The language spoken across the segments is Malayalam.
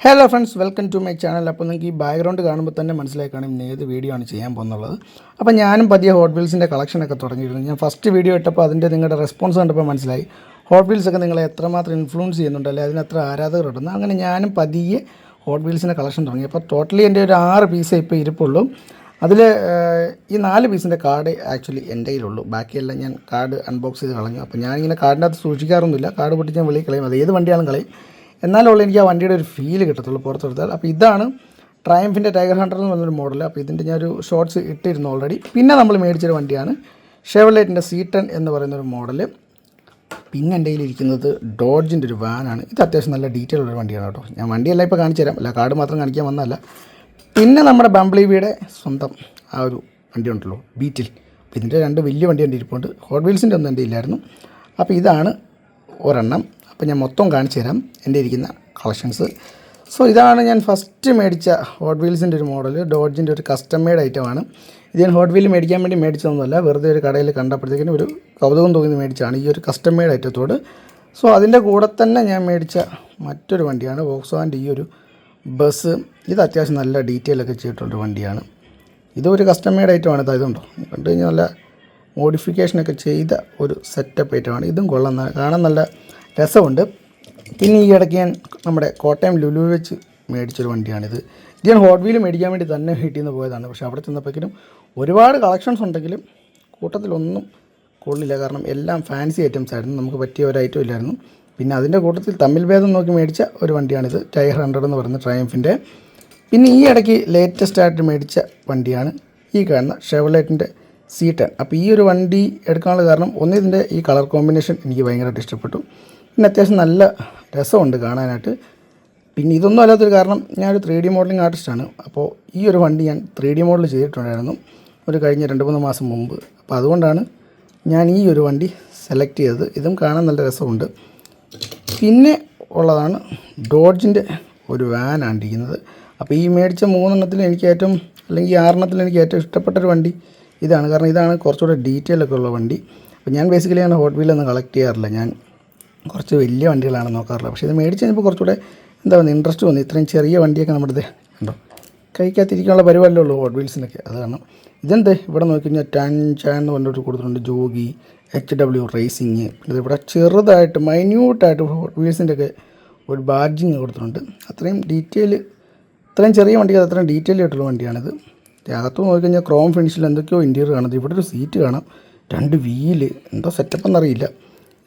Hello friends, welcome to my channel. അപ്പോൾ നിങ്ങൾക്ക് ഈ ബാക്ക്ഗ്രൗണ്ട് കാണുമ്പോൾ തന്നെ മനസ്സിലായി കാണും ഏത് വീഡിയോ ആണ് ചെയ്യാൻ പോകുന്നുള്ളത്. അപ്പോൾ ഞാനും പതിയെ ഹോട്ട് വീൽസിൻ്റെ കളക്ഷനൊക്കെ തുടങ്ങിയിരുന്നു. ഞാൻ ഫസ്റ്റ് വീഡിയോ ഇട്ടപ്പോൾ അതിൻ്റെ നിങ്ങളുടെ റെസ്പോൺസ് കണ്ടപ്പോൾ മനസ്സിലായി ഹോട്ട് വീൽസൊക്കെ നിങ്ങളെ എത്രമാത്രം ഇൻഫ്ലുവൻസ് ചെയ്യുന്നുണ്ട്, അല്ലെങ്കിൽ അതിന് എത്ര ആരാധകർ ഇടുന്നു. അങ്ങനെ ഞാനും പതിയെ ഹോട്ട് വീൽസിൻ്റെ കളക്ഷൻ തുടങ്ങി. അപ്പോൾ ടോട്ടലി എൻ്റെ ഒരു 6 പീസേ ഇപ്പോൾ ഇരിപ്പുള്ളൂ. അതിൽ ഈ 4 പീസിൻ്റെ കാർഡ് ആക്ച്വലി എൻ്റെ കയ്യിലുള്ളൂ. ബാക്കിയെല്ലാം ഞാൻ കാർഡ് അൺബോക്സ് ചെയ്ത് കളഞ്ഞു. അപ്പോൾ ഞാനിങ്ങനെ കാർഡിനകത്ത് സൂക്ഷിക്കാറൊന്നുമില്ല. കാർഡ് പൊട്ടി ഞാൻ വെളിയിൽ കളയും. അത് ഏത് വണ്ടിയാണെങ്കിലും കളയും. എന്നാലുള്ള എനിക്ക് ആ വണ്ടിയുടെ ഒരു ഫീല് കിട്ടത്തുള്ളൂ പുറത്തെടുത്താൽ. അപ്പോൾ ഇതാണ് ട്രയംഫിൻ്റെ ടൈഗർ ഹണ്ടർ എന്ന് പറഞ്ഞൊരു മോഡൽ. അപ്പോൾ ഇതിൻ്റെ ഞാനൊരു ഷോർട്സ് ഇട്ടിരുന്നു ഓൾറെഡി. പിന്നെ നമ്മൾ മേടിച്ചൊരു വണ്ടിയാണ് ഷെവർലെറ്റിൻ്റെ C10 എന്ന് പറയുന്നൊരു മോഡൽ. പിന്നെ എൻ്റെ കയ്യിലിരിക്കുന്നത് ഡോഡ്ജിൻ്റെ ഒരു വാനാണ്. ഇത് അത്യാവശ്യം നല്ല ഡീറ്റെയിൽ ഉള്ളൊരു വണ്ടിയാണ് കേട്ടോ. ഞാൻ വണ്ടിയെല്ലാം ഇപ്പോൾ കാണിച്ചു തരാം, അല്ല കാർഡ് മാത്രം കാണിക്കാൻ വന്നതല്ല. പിന്നെ നമ്മുടെ ബംബ്ലിബിയുടെ സ്വന്തം ആ ഒരു വണ്ടി ഉണ്ടല്ലോ, ബീറ്റിൽ. അപ്പോൾ ഇതിൻ്റെ 2 വലിയ വണ്ടി എൻ്റെ ഇരിപ്പുണ്ട്. ഹോട്ട് വീൽസിൻ്റെ ഒന്നും എൻ്റെ ഇല്ലായിരുന്നു. അപ്പോൾ ഇതാണ് ഒരെണ്ണം. അപ്പോൾ ഞാൻ മൊത്തം കാണിച്ചു തരാം എൻ്റെ ഇരിക്കുന്ന കളക്ഷൻസ്. സോ ഇതാണ് ഞാൻ ഫസ്റ്റ് മേടിച്ച ഹോട്ട് വീൽസിൻ്റെ ഒരു മോഡൽ, ഡോഡ്ജിൻ്റെ ഒരു കസ്റ്റം മെയ്ഡ് ഐറ്റമാണ്. ഇത് ഞാൻ ഹോട്ട് വീൽ മേടിക്കാൻ വേണ്ടി മേടിച്ചതൊന്നുമല്ല, വെറുതെ ഒരു കടയിൽ കണ്ടപ്പോഴത്തേക്കിനും ഒരു കൗതുകം തോന്നി മേടിച്ചാണ് ഈ ഒരു കസ്റ്റം മെയ്ഡ് ഐറ്റത്തോട്. സോ അതിൻ്റെ കൂടെ തന്നെ ഞാൻ മേടിച്ച മറ്റൊരു വണ്ടിയാണ് വോക്സ്വാഗൻ്റെ ഈ ഒരു ബസ്. ഇത് അത്യാവശ്യം നല്ല ഡീറ്റെയിലൊക്കെ ചെയ്തിട്ടുള്ളൊരു വണ്ടിയാണ്. ഇതൊരു കസ്റ്റം മെയ്ഡ് ഐറ്റമാണ്. ഇതുണ്ടോ, കണ്ടു കഴിഞ്ഞാൽ നല്ല മോഡിഫിക്കേഷനൊക്കെ ചെയ്ത ഒരു സെറ്റപ്പ് ഐറ്റമാണ്. ഇതും കൊള്ളാം, കാണാൻ നല്ല രസമുണ്ട്. പിന്നെ ഈ ഇടയ്ക്ക് ഞാൻ നമ്മുടെ കോട്ടയം ലുലു വെച്ച് മേടിച്ചൊരു വണ്ടിയാണിത്. ഇത് ഞാൻ ഹോട്ട് വീൽ മേടിക്കാൻ വേണ്ടി തന്നെ വീട്ടിൽ നിന്ന് പോയതാണ്. പക്ഷേ അവിടെ ചെന്നപ്പോഴേക്കും ഒരുപാട് കളക്ഷൻസ് ഉണ്ടെങ്കിലും കൂട്ടത്തിലൊന്നും കൊള്ളില്ല. കാരണം എല്ലാം ഫാൻസി ഐറ്റംസ് ആയിരുന്നു, നമുക്ക് പറ്റിയ ഒരു ഐറ്റം ഇല്ലായിരുന്നു. പിന്നെ അതിൻ്റെ കൂട്ടത്തിൽ തമ്മിൽ ഭേദം നോക്കി മേടിച്ച ഒരു വണ്ടിയാണിത്, ടൈഗർ ഹണ്ടർ എന്ന് പറയുന്ന ട്രയംഫിൻ്റെ. പിന്നെ ഈ ഇടയ്ക്ക് ലേറ്റസ്റ്റ് ആയിട്ട് മേടിച്ച വണ്ടിയാണ് ഈ കാണുന്ന ഷെവർലെറ്റിൻ്റെ C10. അപ്പോൾ ഈ ഒരു വണ്ടി എടുക്കാനുള്ള കാരണം ഒന്ന്, ഇതിൻ്റെ ഈ കളർ കോമ്പിനേഷൻ എനിക്ക് ഭയങ്കരമായിട്ട് ഇഷ്ടപ്പെട്ടു. പിന്നെ അത്യാവശ്യം നല്ല രസമുണ്ട് കാണാനായിട്ട്. പിന്നെ ഇതൊന്നും അല്ലാത്തൊരു കാരണം, ഞാനൊരു 3D മോഡലിംഗ് ആർട്ടിസ്റ്റാണ്. അപ്പോൾ ഈ ഒരു വണ്ടി ഞാൻ 3D മോഡൽ ചെയ്തിട്ടുണ്ടായിരുന്നു ഒരു കഴിഞ്ഞ 2-3 മാസം മുമ്പ്. അപ്പോൾ അതുകൊണ്ടാണ് ഞാൻ ഈ ഒരു വണ്ടി സെലക്ട് ചെയ്തത്. ഇതും കാണാൻ നല്ല രസമുണ്ട്. പിന്നെ ഉള്ളതാണ് ഡോഡ്ജിൻ്റെ ഒരു വാനാണ് ഇരിക്കുന്നത്. അപ്പോൾ ഈ മേടിച്ച 3 എണ്ണത്തിൽ എനിക്ക് ഏറ്റവും, അല്ലെങ്കിൽ 6 എണ്ണത്തിൽ എനിക്ക് ഏറ്റവും ഇഷ്ടപ്പെട്ടൊരു വണ്ടി ഇതാണ്. കാരണം ഇതാണ് കുറച്ചുകൂടെ ഡീറ്റെയിലൊക്കെ ഉള്ള വണ്ടി. അപ്പോൾ ഞാൻ ബേസിക്കലി അങ്ങനെ ഹോട്ട് വീലൊന്നും കളക്ട് ചെയ്യാറില്ല, ഞാൻ കുറച്ച് വലിയ വണ്ടികളാണ് നോക്കാറുള്ളത്. പക്ഷേ ഇത് മേടിച്ച് കഴിഞ്ഞപ്പോൾ കുറച്ചുകൂടെ എന്താ പറയുക, ഇൻട്രസ്റ്റ് തോന്നി. ഇത്രയും ചെറിയ വണ്ടിയൊക്കെ നമ്മുടെ ഉണ്ടോ, കൈക്കകത്തിരിക്കാനുള്ള പരിപാടിയേ ഉള്ളൂ ഹോട്ട് വീൽസിനൊക്കെ. അതാണ് ഇതെന്ത് ഇവിടെ നോക്കി കഴിഞ്ഞാൽ ചാൻ എന്ന് പറഞ്ഞിട്ട് കൊടുത്തിട്ടുണ്ട്, ജോഗി, HW റേസിങ്. പിന്നെ ഇവിടെ ചെറുതായിട്ട് മൈന്യൂട്ടായിട്ട് ഹോട്ട് വീൽസിൻ്റെ ഒക്കെ ഒരു ബാഡ്ജിങ് കൊടുത്തിട്ടുണ്ട്. അത്രയും ഡീറ്റെയിൽ, ഇത്രയും ചെറിയ വണ്ടിക്ക് അത്രയും ഡീറ്റെയിൽ ആയിട്ടുള്ള വണ്ടിയാണിത്. അകത്ത് നോക്കിക്കഴിഞ്ഞാൽ ക്രോം ഫിനിഷിൽ എന്തൊക്കെയോ ഇൻറ്റീരിയർ കാണുന്നത്. ഇവിടെ ഒരു സീറ്റ് കാണാം, 2 വീല്, എന്തോ സെറ്റപ്പ് എന്നറിയില്ല.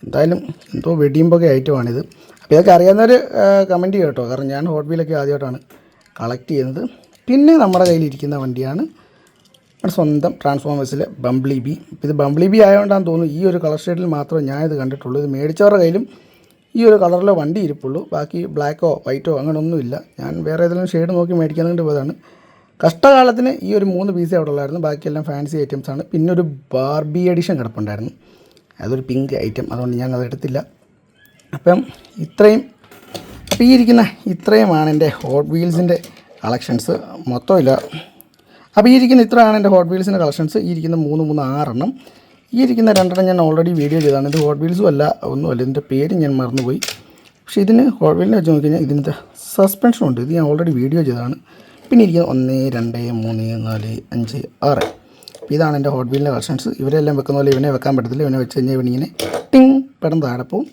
എന്തായാലും എന്തോ വെടിയുമ്പൊക്കെ ഐറ്റമാണിത്. അപ്പോൾ ഇതൊക്കെ അറിയാവുന്നവർ കമൻറ്റ് ചെയ്യും കേട്ടോ, കാരണം ഞാൻ ഹോട്ട് വീലൊക്കെ ആദ്യമായിട്ടാണ് കളക്ട് ചെയ്യുന്നത്. പിന്നെ നമ്മുടെ കയ്യിലിരിക്കുന്ന വണ്ടിയാണ് നമ്മുടെ സ്വന്തം ട്രാൻസ്ഫോമേഴ്സിലെ ബംബ്ലിബി. ഇത് ബംബ്ലിബി ആയതുകൊണ്ടാണെന്ന് തോന്നുന്നു ഈ ഒരു കളർ ഷെയ്ഡിൽ മാത്രമേ ഞാനിത് കണ്ടിട്ടുള്ളൂ. ഇത് മേടിച്ചവരുടെ കയ്യിലും ഈ ഒരു കളറിലെ വണ്ടി ഇരിപ്പുള്ളൂ. ബാക്കി ബ്ലാക്കോ വൈറ്റോ അങ്ങനെ ഒന്നുമില്ല. ഞാൻ വേറെ ഏതെങ്കിലും ഷെയ്ഡ് നോക്കി മേടിക്കാൻ വേണ്ടി പോയതാണ്. കഷ്ടകാലത്തിന് ഈ ഒരു 3 പീസേ അവിടെ ഉള്ളായിരുന്നു, ബാക്കിയെല്ലാം ഫാൻസി ഐറ്റംസാണ്. പിന്നെ ഒരു ബാർബി എഡിഷൻ കിടപ്പുണ്ടായിരുന്നു, അതൊരു പിങ്ക് ഐറ്റം, അതുകൊണ്ട് ഞാൻ അത് എടുത്തില്ല. അപ്പം ഈ ഇരിക്കുന്ന ഇത്രയുമാണ് എൻ്റെ ഹോട്ട് വീൽസിൻ്റെ കളക്ഷൻസ്. മൊത്തമില്ല. അപ്പോൾ ഈ ഇരിക്കുന്ന ഇത്രയാണ് എൻ്റെ ഹോട്ട് വീൽസിൻ്റെ കളക്ഷൻസ്. ഈ ഇരിക്കുന്ന 6 എണ്ണം. ഈ ഇരിക്കുന്ന 2 എണ്ണം ഞാൻ ഓൾറെഡി വീഡിയോ ചെയ്തതാണ്. ഇത് ഹോട്ട് വീൽസും അല്ല, ഒന്നുമല്ല, ഇതിൻ്റെ പേര് ഞാൻ മറന്നുപോയി. പക്ഷേ ഇതിന് ഹോട്ട് വീലിനെ വെച്ച് നോക്കി കഴിഞ്ഞാൽ ഇതിൻ്റെ സസ്പെൻഷനുണ്ട്, ഇത് ഞാൻ ഓൾറെഡി വീഡിയോ ചെയ്തതാണ്. പിന്നെ ഇരിക്കുന്നത് 1, 2, 3, 4, 5, 6. ഇതാണ് എൻ്റെ ഹോട്ട് വീലിൻ്റെ കളക്ഷൻസ്. ഇവരെല്ലാം വെക്കുന്ന പോലെ ഇവനെ വെക്കാൻ പറ്റത്തില്ല. ഇവനെ വെച്ച് കഴിഞ്ഞാൽ ഇവനിങ്ങനെ ടിങ് പെട്ടെന്ന് താഴെ പോവും.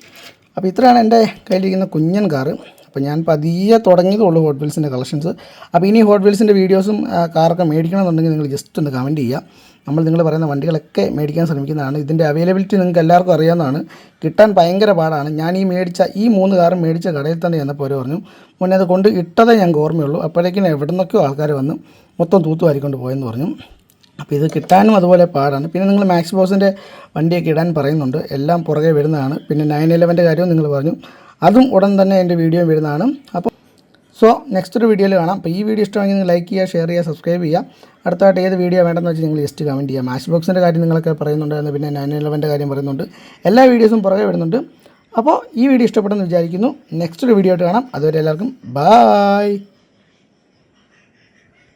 അപ്പോൾ ഇത്രയാണ് എൻ്റെ കയ്യിലിരിക്കുന്ന കുഞ്ഞൻ കാറ്. അപ്പോൾ ഞാൻ പതിയെ തുടങ്ങിയതുള്ളൂ ഹോട്ട് വീൽസിൻ്റെ കളക്ഷൻസ്. അപ്പോൾ ഇനി ഹോട്ട് വീൽസിൻ്റെ വീഡിയോസും കാറൊക്കെ മേടിക്കണമെന്നുണ്ടെങ്കിൽ നിങ്ങൾ ജസ്റ്റ് ഒന്ന് കമൻറ്റ് ചെയ്യുക. നിങ്ങൾ പറയുന്ന വണ്ടികളൊക്കെ മേടിക്കാൻ ശ്രമിക്കുന്നതാണ്. ഇതിൻ്റെ അവൈലബിലിറ്റി നിങ്ങൾക്ക് എല്ലാവർക്കും അറിയാവുന്നതാണ്, കിട്ടാൻ ഭയങ്കര പാടാണ്. ഞാൻ ഈ മേടിച്ച ഈ 3 കാറും മേടിച്ച കടയിൽ തന്നെ ചെന്നപ്പോൾ അവർ പറഞ്ഞു, മുന്നേ അത് കൊണ്ട് ഇട്ടതേ ഞങ്ങൾക്ക് ഓർമ്മയുള്ളൂ, അപ്പോഴേക്കും എവിടെ നിന്നൊക്കെയോ ആൾക്കാർ വന്ന് മൊത്തം തൂത്തുവാരിക്കൊണ്ട് പോയെന്ന് പറഞ്ഞു. അപ്പോൾ ഇത് കിട്ടാനും അതുപോലെ പാടാണ്. പിന്നെ നിങ്ങൾ മാക്സ് ബോസിൻ്റെ വണ്ടിയൊക്കെ ഇടാൻ പറയുന്നുണ്ട്, എല്ലാം പുറകെ വരുന്നതാണ്. പിന്നെ 911 കാര്യവും നിങ്ങൾ പറഞ്ഞു, അതും ഉടൻ തന്നെ എൻ്റെ വീഡിയോ വരുന്നതാണ്. അപ്പോൾ നെക്സ്റ്റ് ഒരു വീഡിയോയിൽ കാണാം. അപ്പോൾ ഈ വീഡിയോ ഇഷ്ടമാണെങ്കിൽ നിങ്ങൾ ലൈക്ക് ചെയ്യുക, ഷെയർ ചെയ്യുക, സബ്സ്ക്രൈബ് ചെയ്യുക. അടുത്തായിട്ട് ഏത് വീഡിയോ വേണമെന്ന് വെച്ചാൽ നിങ്ങൾ ജസ്റ്റ് കമൻറ്റ് ചെയ്യുക. മാച്ച് ബോക്സിൻ്റെ കാര്യം നിങ്ങളൊക്കെ പറയുന്നുണ്ടായിരുന്നു, പിന്നെ 911 കാര്യം പറയുന്നുണ്ട്. എല്ലാ വീഡിയോസും പുറകെ വരുന്നുണ്ട്. അപ്പോൾ ഈ വീഡിയോ ഇഷ്ടപ്പെട്ടെന്ന് വിചാരിക്കുന്നു. നെക്സ്റ്റ് ഒരു വീഡിയോ ആയിട്ട് കാണാം. അതുവരെ എല്ലാവർക്കും ബായ്.